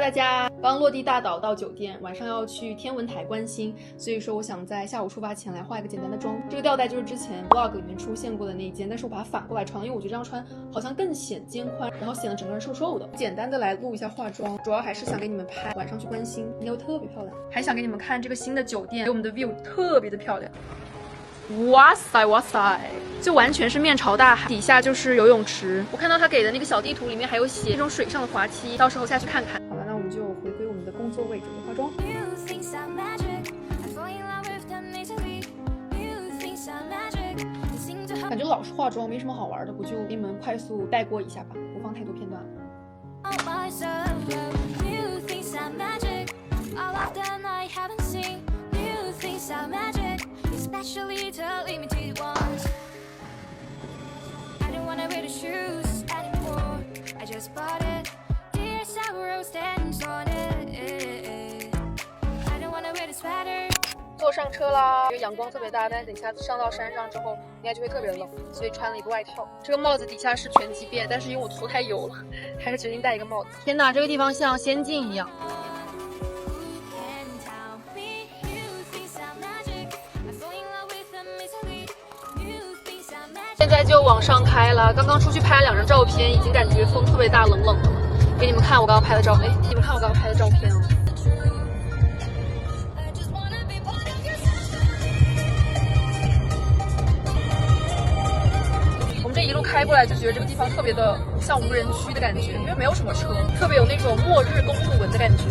大家，刚落地大岛到酒店，晚上要去天文台观星，所以说我想在下午出发前来化一个简单的妆。这个吊带就是之前 vlog 里面出现过的那一件，但是我把它反过来穿，因为我觉得这样穿好像更显肩宽，然后显得整个人瘦瘦的。简单的来录一下化妆，主要还是想给你们拍晚上去观星，应该会特别漂亮。还想给你们看这个新的酒店，给我们的 view 特别的漂亮。哇塞哇塞，就完全是面朝大海，底下就是游泳池。我看到他给的那个小地图里面还有写这种水上的滑梯，到时候下去看看。好了，那我们就回归我们的工作位，准备化妆。感觉老是化妆没什么好玩的，我就给你们快速带过一下吧，不放太多片段。Especially to lead me to the ones I don't wanna wear the shoes anymore. I just bought it. Dear sour roast and on it. I don't wanna wear the sweater. 坐上车啦，因为阳光特别大，但是等一下上到山上之后应该就会特别冷，所以穿了一个外套。这个帽子底下是全畸变，但是因为我头太油了，还是决定戴一个帽子。天哪，这个地方像仙境一样。现在就往上开了，刚刚出去拍了2张照片，已经感觉风特别大，冷冷的了。给你们看我刚刚拍的照片，你们看我刚刚拍的照片啊。我们这一路开过来就觉得这个地方特别的像无人区的感觉，因为没有什么车，特别有那种末日公路文的感觉。